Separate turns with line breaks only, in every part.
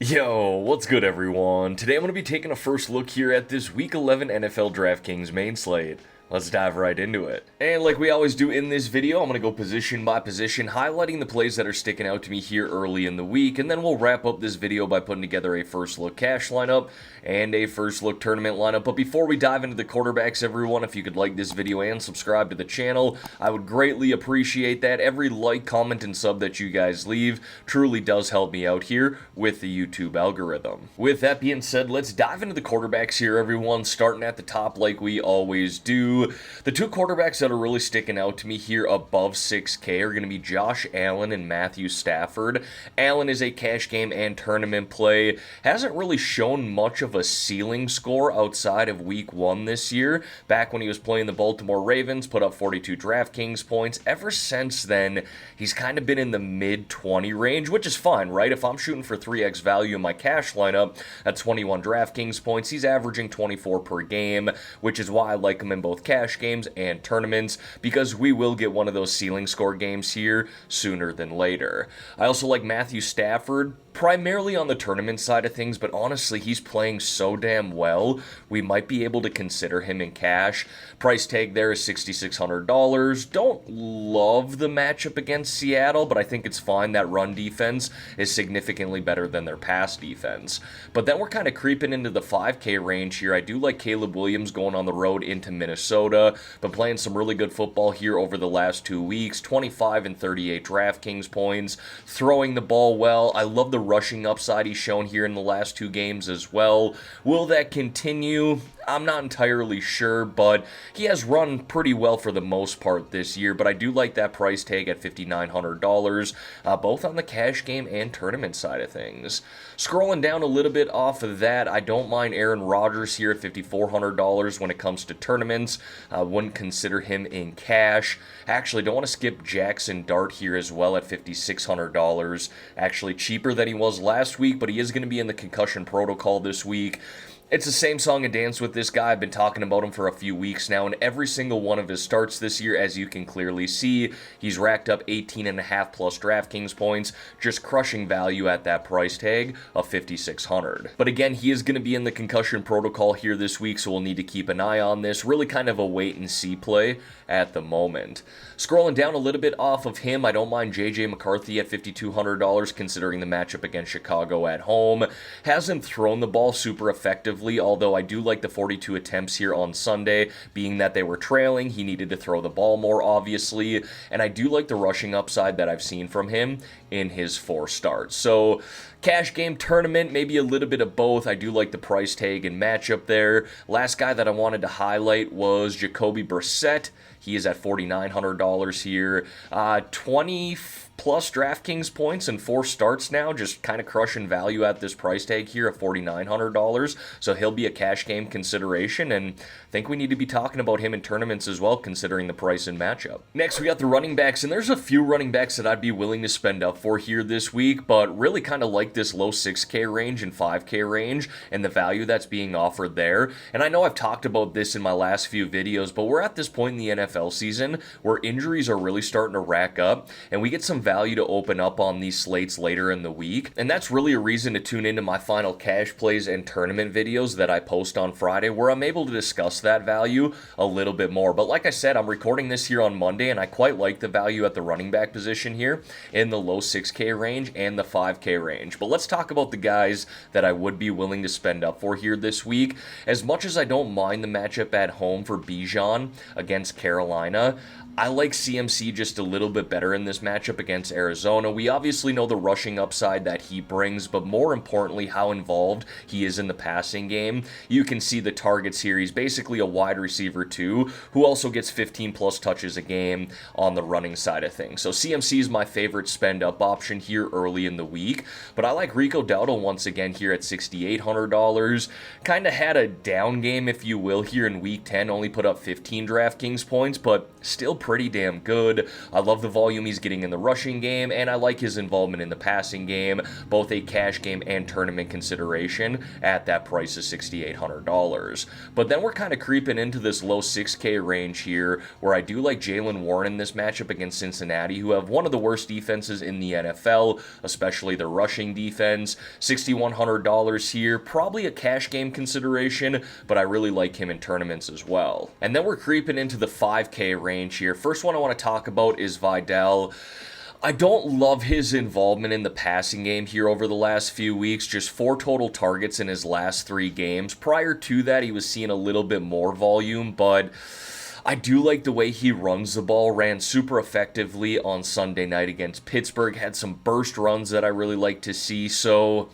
Yo, what's good everyone? Today I'm going to be taking a first look here at this Week 11 NFL DraftKings main slate. Let's dive right into it. And like we always do in this video, I'm going to go position by position, highlighting the plays that are sticking out to me here early in the week, and then we'll wrap up this video by putting together a first look cash lineup and a first look tournament lineup. But before we dive into the quarterbacks, everyone, if you could like this video and subscribe to the channel, I would greatly appreciate that. Every like, comment, and sub that you guys leave truly does help me out here with the YouTube algorithm. With that being said, let's dive into the quarterbacks here, everyone, starting at the top like we always do. The two quarterbacks that are really sticking out to me here above 6K are going to be Josh Allen and Matthew Stafford. Allen is a cash game and tournament play. Hasn't really shown much of a ceiling score outside of week 1 this year. Back when he was playing the Baltimore Ravens, put up 42 DraftKings points. Ever since then, he's kind of been in the mid-20 range, which is fine, right? If I'm shooting for 3x value in my cash lineup at 21 DraftKings points, he's averaging 24 per game, which is why I like him in both cash games and tournaments, because we will get one of those ceiling score games here sooner than later. I also like Matthew Stafford, primarily on the tournament side of things, but honestly, he's playing so damn well, we might be able to consider him in cash. Price tag there is $6,600. Don't love the matchup against Seattle, but I think it's fine. That run defense is significantly better than their pass defense. But then we're kind of creeping into the 5K range here. I do like Caleb Williams going on the road into Minnesota, but playing some really good football here over the last 2 weeks. 25 and 38 DraftKings points, throwing the ball well. I love the rushing upside he's shown here in the last 2 games as well. Will that continue? I'm not entirely sure, but he has run pretty well for the most part this year. But I do like that price tag at $5,900, both on the cash game and tournament side of things. Scrolling down a little bit off of that, I don't mind Aaron Rodgers here at $5,400 when it comes to tournaments. I wouldn't consider him in cash. Actually, don't want to skip Jackson Dart here as well at $5,600. Actually cheaper than he was last week, but he is going to be in the concussion protocol this week. It's the same song and dance with this guy. I've been talking about him for a few weeks now, and every single one of his starts this year, as you can clearly see, he's racked up 18.5 plus DraftKings points, just crushing value at that price tag of $5,600. But again, he is going to be in the concussion protocol here this week, so we'll need to keep an eye on this. Really kind of a wait-and-see play at the moment. Scrolling down a little bit off of him, I don't mind J.J. McCarthy at $5,200, considering the matchup against Chicago at home. Hasn't thrown the ball super effectively, although I do like the 42 attempts here on Sunday, being that they were trailing. He needed to throw the ball more, obviously, and I do like the rushing upside that I've seen from him in his 4 starts. So cash game, tournament, maybe a little bit of both. I do like the price tag and matchup there. Last guy that I wanted to highlight was Jacoby Brissett. He is at $4,900 here. 20 plus DraftKings points and 4 starts now, just kind of crushing value at this price tag here at $4,900. So he'll be a cash game consideration, and I think we need to be talking about him in tournaments as well, considering the price and matchup. Next, we got the running backs, and there's a few running backs that I'd be willing to spend up for here this week, but really kind of like this low 6K range and 5K range and the value that's being offered there. And I know I've talked about this in my last few videos, but we're at this point in the NFL season where injuries are really starting to rack up, and we get some value to open up on these slates later in the week. And that's really a reason to tune into my final cash plays and tournament videos that I post on Friday, where I'm able to discuss that value a little bit more. But like I said, I'm recording this here on Monday, and I quite like the value at the running back position here in the low 6K range and the 5K range. But let's talk about the guys that I would be willing to spend up for here this week. As much as I don't mind the matchup at home for Bijan against Carolina, I like CMC just a little bit better in this matchup against Arizona. We obviously know the rushing upside that he brings, but more importantly, how involved he is in the passing game. You can see the targets here. He's basically a wide receiver too, who also gets 15 plus touches a game on the running side of things. So CMC is my favorite spend up option here early in the week, but I like Rico Dowdle once again here at $6,800. Kind of had a down game, if you will, here in week 10, only put up 15 DraftKings points, but still pretty damn good. I love the volume he's getting in the rushing game, and I like his involvement in the passing game, both a cash game and tournament consideration at that price of $6,800. But then we're kind of creeping into this low 6K range here, where I do like Jaylen Warren in this matchup against Cincinnati, who have one of the worst defenses in the NFL, especially the rushing defense. $6,100 here, probably a cash game consideration, but I really like him in tournaments as well. And then we're creeping into the 5K range here. First one I want to talk about is Vidal. I don't love his involvement in the passing game here over the last few weeks. Just 4 total targets in his last 3 games. Prior to that, he was seeing a little bit more volume, but I do like the way he runs the ball. Ran super effectively on Sunday night against Pittsburgh. Had some burst runs that I really like to see. So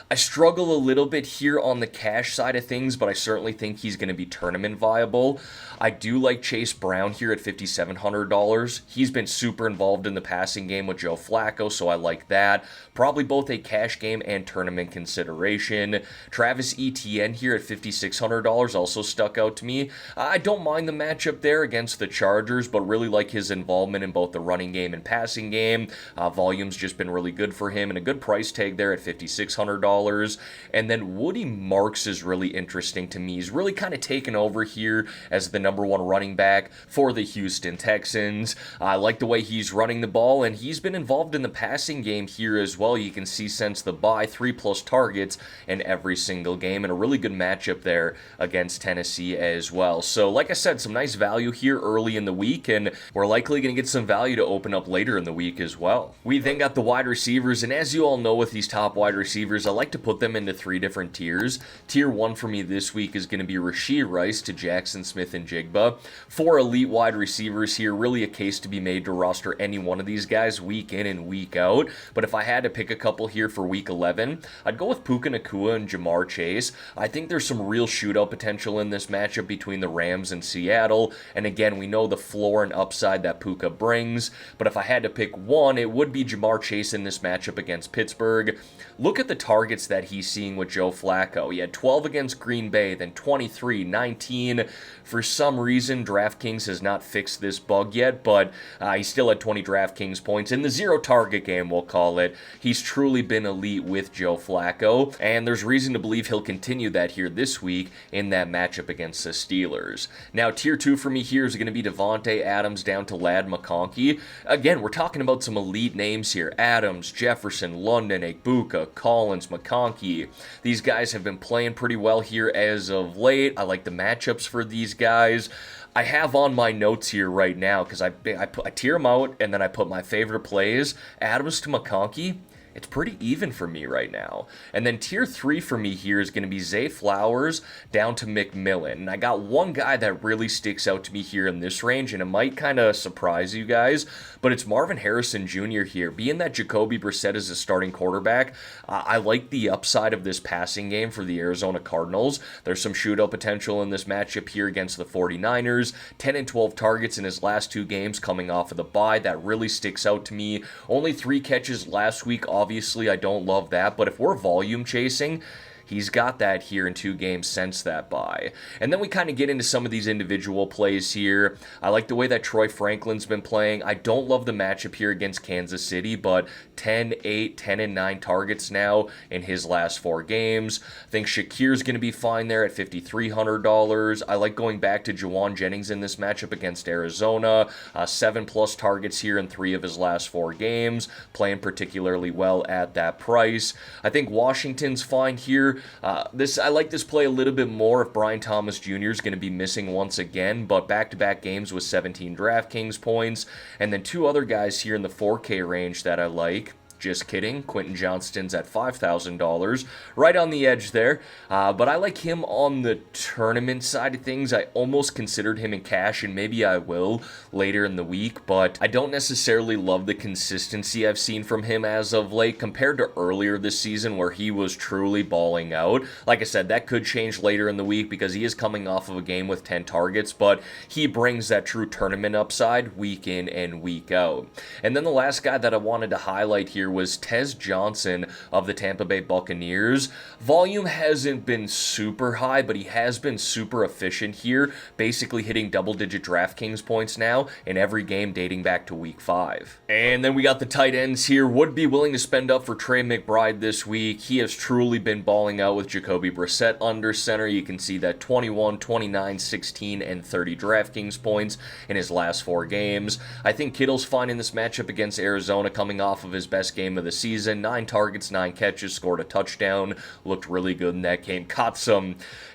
I struggle a little bit here on the cash side of things, but I certainly think he's going to be tournament viable. I do like Chase Brown here at $5,700. He's been super involved in the passing game with Joe Flacco, so I like that. Probably both a cash game and tournament consideration. Travis Etienne here at $5,600 also stuck out to me. I don't mind the matchup there against the Chargers, but really like his involvement in both the running game and passing game. Volume's just been really good for him, and a good price tag there at $5,600. And then Woody Marks is really interesting to me. He's really kind of taken over here as the number 1 running back for the Houston Texans. I like the way he's running the ball, and he's been involved in the passing game here as well. You can see since the bye, 3+ targets in every single game, and a really good matchup there against Tennessee as well. So like I said, some nice value here early in the week, and we're likely going to get some value to open up later in the week as well. We then got the wide receivers, and as you all know with these top wide receivers, I like to put them into 3 different tiers. Tier 1 for me this week is going to be Rashee Rice to Jackson Smith and Jigba. 4 elite wide receivers here, really a case to be made to roster any one of these guys week in and week out. But if I had to pick a couple here for week 11, I'd go with Puka Nacua and Jamar Chase. I think there's some real shootout potential in this matchup between the Rams and Seattle, and again, we know the floor and upside that Puka brings, but if I had to pick one, it would be Jamar Chase in this matchup against Pittsburgh. Look at the targets that he's seeing with Joe Flacco. He had 12 against Green Bay, then 23, 19. For some reason, DraftKings has not fixed this bug yet, but he still had 20 DraftKings points in the 0 target game, we'll call it. He's truly been elite with Joe Flacco, and there's reason to believe he'll continue that here this week in that matchup against the Steelers. Now, tier 2 for me here is going to be Devontae Adams down to Ladd McConkey. Again, we're talking about some elite names here. Adams, Jefferson, London, Egbuka, Collins, McConkey. These guys have been playing pretty well here as of late. I like the matchups for these guys. I have on my notes here right now because I tier them out and then I put my favorite plays. Adams to McConkey. It's pretty even for me right now. And then tier 3 for me here is going to be Zay Flowers down to McMillan. And I got one guy that really sticks out to me here in this range, and it might kind of surprise you guys, but it's Marvin Harrison Jr. here. Being that Jacoby Brissett is a starting quarterback, I like the upside of this passing game for the Arizona Cardinals. There's some shootout potential in this matchup here against the 49ers. 10 and 12 targets in his last 2 games coming off of the bye. That really sticks out to me. Only 3 catches last week. Obviously, I don't love that, but if we're volume chasing, he's got that here in 2 games since that bye. And then we kind of get into some of these individual plays here. I like the way that Troy Franklin's been playing. I don't love the matchup here against Kansas City, but 10, 8, 10, and 9 targets now in his last 4 games. I think Shakir's going to be fine there at $5,300. I like going back to Juwan Jennings in this matchup against Arizona. 7+ targets here in 3 of his last 4 games, playing particularly well at that price. I think Washington's fine here. I like this play a little bit more if Brian Thomas Jr. is going to be missing once again, but back-to-back games with 17 DraftKings points, and then 2 other guys here in the 4K range that I like. Just kidding. Quentin Johnston's at $5,000. Right on the edge there. But I like him on the tournament side of things. I almost considered him in cash, and maybe I will later in the week. But I don't necessarily love the consistency I've seen from him as of late compared to earlier this season where he was truly balling out. Like I said, that could change later in the week because he is coming off of a game with 10 targets. But he brings that true tournament upside week in and week out. And then the last guy that I wanted to highlight here here was Tez Johnson of the Tampa Bay Buccaneers. Volume hasn't been super high, but he has been super efficient here, basically hitting double-digit DraftKings points now in every game dating back to week 5. And then we got the tight ends here. Would be willing to spend up for Trey McBride this week. He has truly been balling out with Jacoby Brissett under center. You can see that 21, 29, 16, and 30 DraftKings points in his last 4 games. I think Kittle's fine in this matchup against Arizona, coming off of his best game of the season. 9 targets, 9 catches, scored a touchdown, looked really good in that game.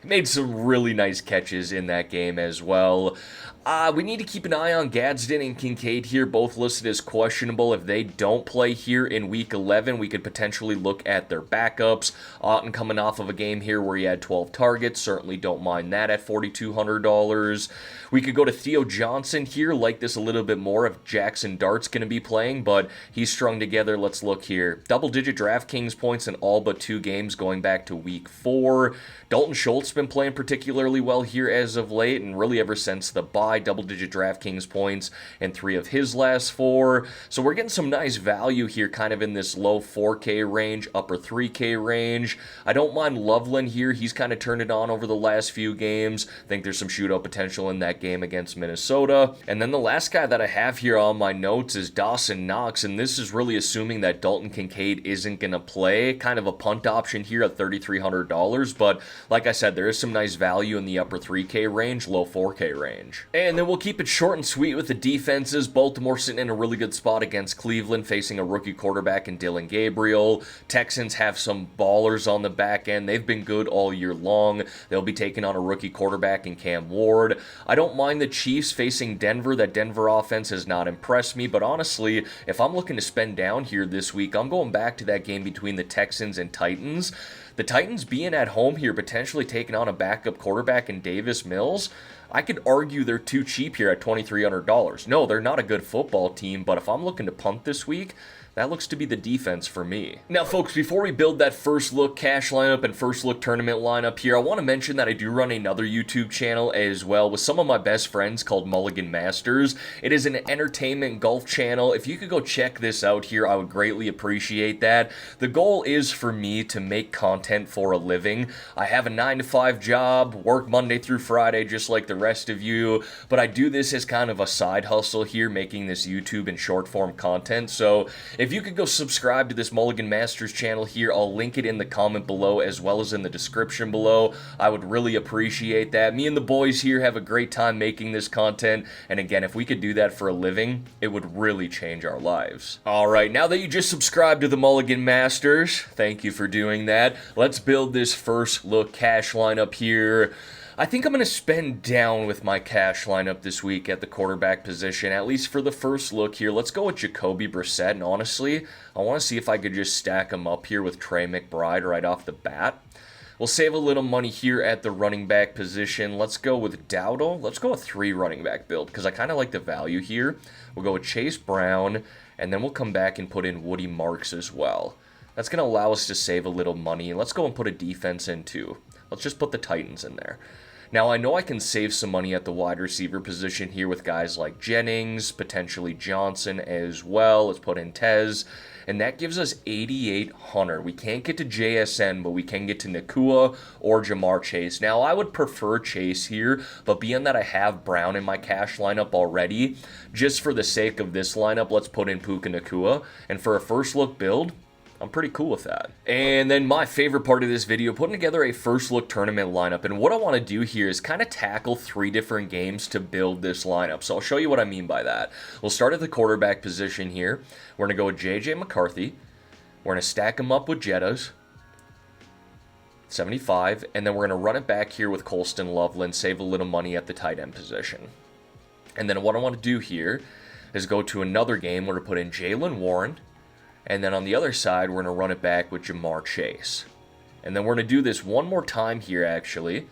Made some really nice catches in that game as well. We need to keep an eye on Gadsden and Kincaid here, both listed as questionable. If they don't play here in Week 11, we could potentially look at their backups. Otten coming off of a game here where he had 12 targets. Certainly don't mind that at $4,200. We could go to Theo Johnson here, like this a little bit more if Jackson Dart's going to be playing, but he's strung together. Let's look here. Double-digit DraftKings points in all but 2 games going back to Week 4. Dalton Schultz been playing particularly well here as of late, and really ever since the bye, double-digit DraftKings points in 3 of his last 4. So we're getting some nice value here, kind of in this low 4K range, upper 3K range. I don't mind Loveland here. He's kind of turned it on over the last few games. I think there's some shootout potential in that game against Minnesota. And then the last guy that I have here on my notes is Dawson Knox, and this is really assuming that Dalton Kincaid isn't going to play. Kind of a punt option here at $3,300, but like I said, there is some nice value in the upper 3K range, low 4K range. And then we'll keep it short and sweet with the defenses. Baltimore sitting in a really good spot against Cleveland, facing a rookie quarterback in Dylan Gabriel. Texans have some ballers on the back end. They've been good all year long. They'll be taking on a rookie quarterback in Cam Ward. I don't mind the Chiefs facing Denver. That Denver offense has not impressed me, but honestly, if I'm looking to spend down here this week, I'm going back to that game between the Texans and Titans. The Titans being at home here, potentially taking on a backup quarterback in Davis Mills, I could argue they're too cheap here at $2,300. No, they're not a good football team, but if I'm looking to punt this week, that looks to be the defense for me. Now, folks, before we build that first look cash lineup and first look tournament lineup here, I want to mention that I do run another YouTube channel as well with some of my best friends called Mulligan Masters. It is an entertainment golf channel. If you could go check this out here, I would greatly appreciate that. The goal is for me to make content for a living. I have a 9-to-5 job, work Monday through Friday just like the rest of you, but I do this as kind of a side hustle here, making this YouTube and short form content. So if you could go subscribe to this Mulligan Masters channel here, I'll link it in the comment below as well as in the description below. I would really appreciate that. Me and the boys here have a great time making this content, and again, if we could do that for a living, it would really change our lives. Alright, now that you just subscribed to the Mulligan Masters, thank you for doing that. Let's build this first look cash lineup here. I think I'm going to spend down with my cash lineup this week at the quarterback position, at least for the first look here. Let's go with Jacoby Brissett, and honestly, I want to see if I could just stack him up here with Trey McBride right off the bat. We'll save a little money here at the running back position. Let's go with Dowdle. Let's go with 3 running back build, because I kind of like the value here. We'll go with Chase Brown, and then we'll come back and put in Woody Marks as well. That's going to allow us to save a little money, and let's go and put a defense in too. Let's just put the Titans in there. Now, I know I can save some money at the wide receiver position here with guys like Jennings, potentially Johnson as well. Let's put in Tez, and that gives us 8,800. We can't get to JSN, but we can get to Nakua or Jamar Chase. Now, I would prefer Chase here, but being that I have Brown in my cash lineup already, just for the sake of this lineup, let's put in Puka Nakua, and for a first look build, I'm pretty cool with that. And then my favorite part of this video, putting together a first look tournament lineup. And what I want to do here is kind of tackle 3 different games to build this lineup. So I'll show you what I mean by that. We'll start at the quarterback position here. We're going to go with J.J. McCarthy. We're going to stack him up with Jettas, 75. And then we're going to run it back here with Colston Loveland, save a little money at the tight end position. And then what I want to do here is go to another game where we put in Jaylen Warren. And then on the other side, we're going to run it back with Jamar Chase. And then we're going to do this one more time here, actually.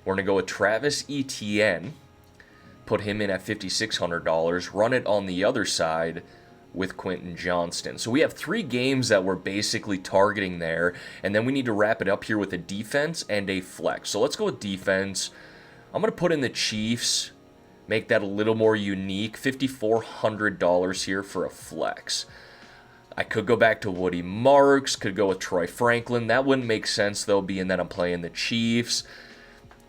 We're going to go with Travis Etienne, put him in at $5,600, run it on the other side with Quentin Johnston. So we have 3 games that we're basically targeting there, and then we need to wrap it up here with a defense and a flex. So let's go with defense. I'm going to put in the Chiefs, make that a little more unique, $5,400 here for a flex. I could go back to Woody Marks, could go with Troy Franklin. That wouldn't make sense, though, being that I'm playing the Chiefs.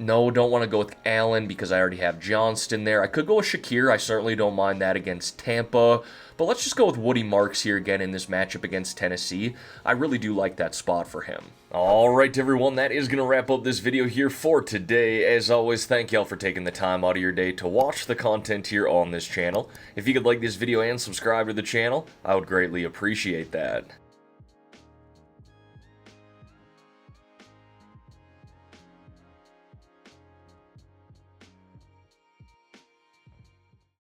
No, don't want to go with Allen because I already have Johnston there. I could go with Shakir. I certainly don't mind that against Tampa. But let's just go with Woody Marks here again in this matchup against Tennessee. I really do like that spot for him. Alright everyone, that is going to wrap up this video here for today. As always, thank y'all for taking the time out of your day to watch the content here on this channel. If you could like this video and subscribe to the channel, I would greatly appreciate that.